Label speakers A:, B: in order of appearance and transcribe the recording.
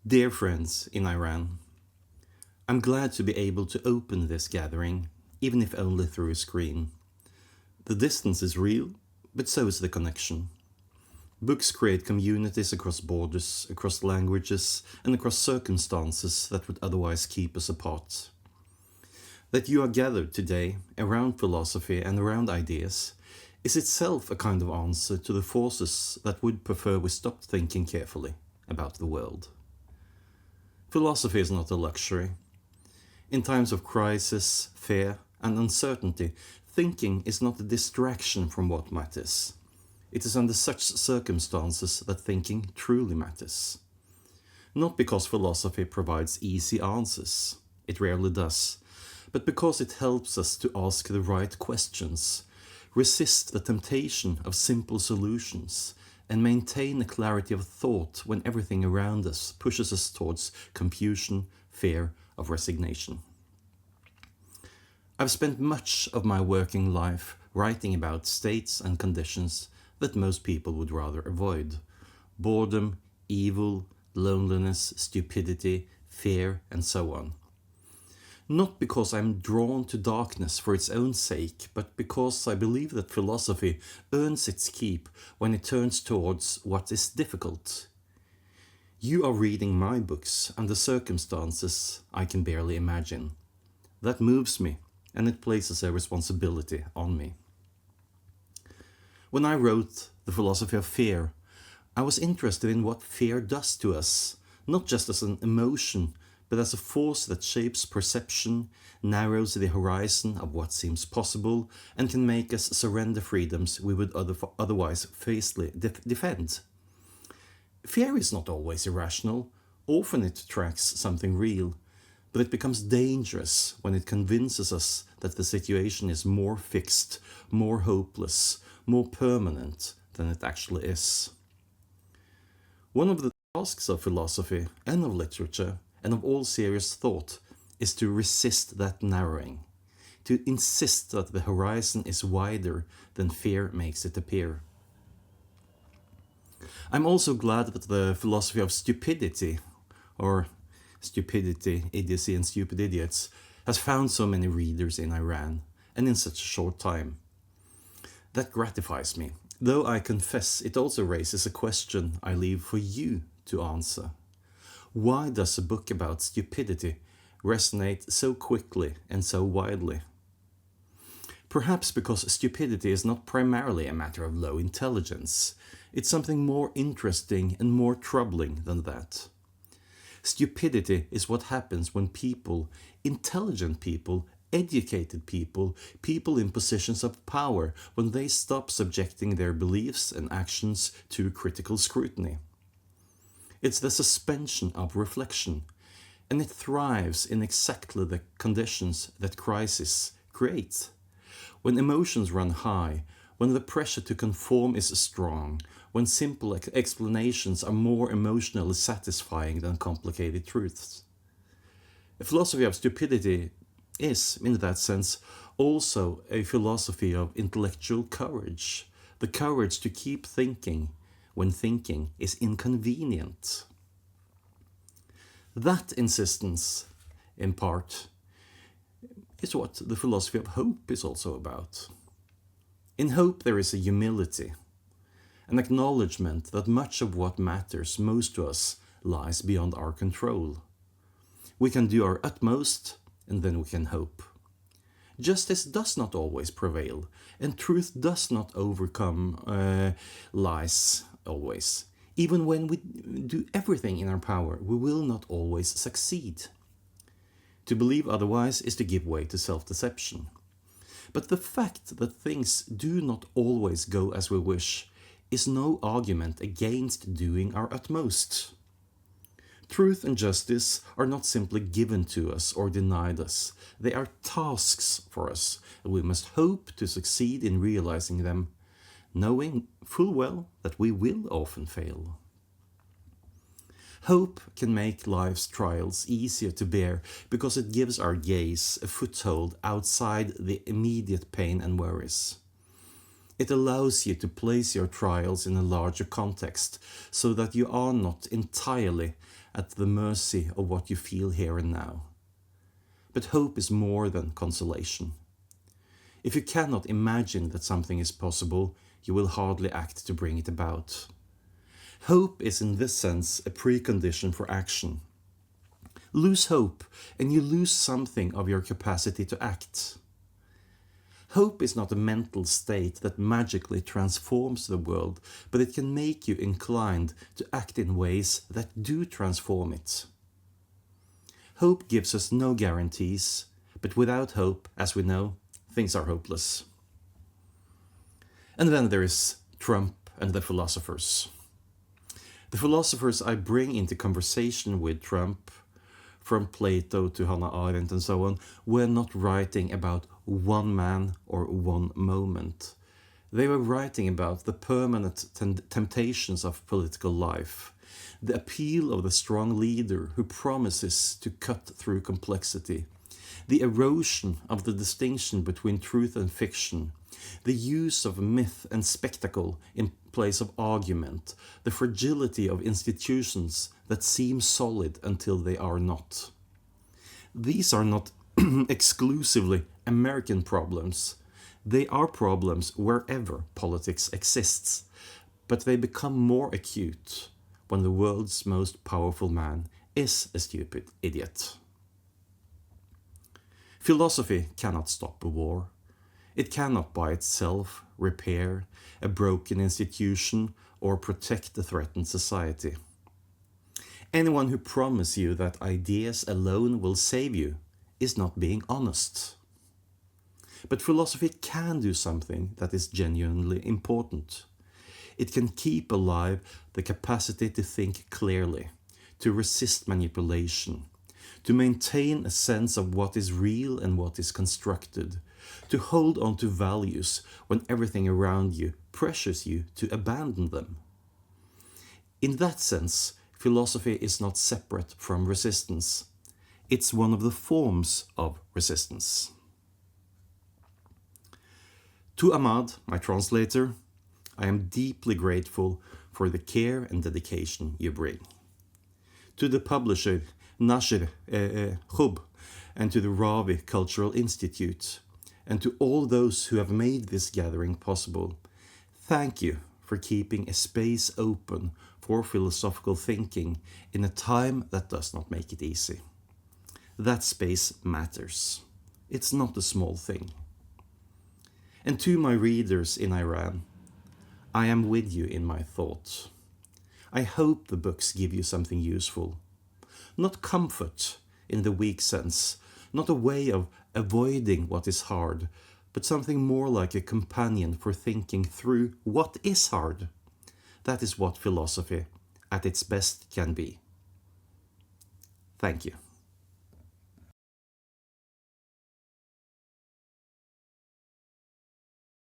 A: Dear friends in Iran, I'm glad to be able to open this gathering, even if only through a screen. The distance is real, but so is the connection. Books create communities across borders, across languages, and across circumstances that would otherwise keep us apart. That you are gathered today around philosophy and around ideas is itself a kind of answer to the forces that would prefer we stopped thinking carefully about the world. Philosophy is not a luxury. In times of crisis, fear, and uncertainty, thinking is not a distraction from what matters. It is under such circumstances that thinking truly matters. Not because philosophy provides easy answers, it rarely does, but because it helps us to ask the right questions, resist the temptation of simple solutions, and maintain a clarity of thought when everything around us pushes us towards confusion, fear, of resignation. I've spent much of my working life writing about states and conditions that most people would rather avoid. Boredom, evil, loneliness, stupidity, fear, and so on. Not because I'm drawn to darkness for its own sake, but because I believe that philosophy earns its keep when it turns towards what is difficult. You are reading my books under circumstances I can barely imagine. That moves me, and it places a responsibility on me. When I wrote The Philosophy of Fear, I was interested in what fear does to us, not just as an emotion, but as a force that shapes perception, narrows the horizon of what seems possible, and can make us surrender freedoms we would otherwise fiercely defend. Fear is not always irrational. Often it tracks something real, but it becomes dangerous when it convinces us that the situation is more fixed, more hopeless, more permanent than it actually is. One of the tasks of philosophy and of literature and of all serious thought is to resist that narrowing, to insist that the horizon is wider than fear makes it appear. I'm also glad that the philosophy of stupidity, or stupidity, idiocy and stupid idiots, has found so many readers in Iran, and in such a short time. That gratifies me, though I confess it also raises a question I leave for you to answer. Why does a book about stupidity resonate so quickly and so widely? Perhaps because stupidity is not primarily a matter of low intelligence. It's something more interesting and more troubling than that. Stupidity is what happens when people, intelligent people, educated people, people in positions of power, when they stop subjecting their beliefs and actions to critical scrutiny. It's the suspension of reflection, and it thrives in exactly the conditions that crisis creates. When emotions run high, when the pressure to conform is strong, when simple explanations are more emotionally satisfying than complicated truths. A philosophy of stupidity is, in that sense, also a philosophy of intellectual courage, the courage to keep thinking when thinking is inconvenient. That insistence, in part, is what the philosophy of hope is also about. In hope there is a humility, an acknowledgement that much of what matters most to us lies beyond our control. We can do our utmost, and then we can hope. Justice does not always prevail, and truth does not overcome lies always. Even when we do everything in our power, we will not always succeed. To believe otherwise is to give way to self-deception. But the fact that things do not always go as we wish is no argument against doing our utmost. Truth and justice are not simply given to us or denied us. They are tasks for us, and we must hope to succeed in realizing them, knowing full well that we will often fail. Hope can make life's trials easier to bear because it gives our gaze a foothold outside the immediate pain and worries. It allows you to place your trials in a larger context so that you are not entirely at the mercy of what you feel here and now. But hope is more than consolation. If you cannot imagine that something is possible, you will hardly act to bring it about. Hope is in this sense a precondition for action. Lose hope, and you lose something of your capacity to act. Hope is not a mental state that magically transforms the world, but it can make you inclined to act in ways that do transform it. Hope gives us no guarantees, but without hope, as we know, things are hopeless. And then there is Trump and the philosophers. The philosophers I bring into conversation with Trump, from Plato to Hannah Arendt and so on, were not writing about one man or one moment. They were writing about the permanent temptations of political life, the appeal of the strong leader who promises to cut through complexity, the erosion of the distinction between truth and fiction, the use of myth and spectacle in place of argument, the fragility of institutions that seem solid until they are not. These are not exclusively American problems. They are problems wherever politics exists, but they become more acute when the world's most powerful man is a stupid idiot. Philosophy cannot stop a war. It cannot by itself repair a broken institution or protect a threatened society. Anyone who promises you that ideas alone will save you is not being honest. But philosophy can do something that is genuinely important. It can keep alive the capacity to think clearly, to resist manipulation, to maintain a sense of what is real and what is constructed, to hold on to values when everything around you pressures you to abandon them. In that sense, philosophy is not separate from resistance. It's one of the forms of resistance. To Ahmad, my translator, I am deeply grateful for the care and dedication you bring. To the publisher, Nashr Khub, and to the Ravi Cultural Institute, and to all those who have made this gathering possible, thank you for keeping a space open for philosophical thinking in a time that does not make it easy. That space matters. It's not a small thing. And to my readers in Iran, I am with you in my thoughts. I hope the books give you something useful. Not comfort in the weak sense, not a way of avoiding what is hard, but something more like a companion for thinking through what is hard. That is what philosophy at its best can be. Thank you.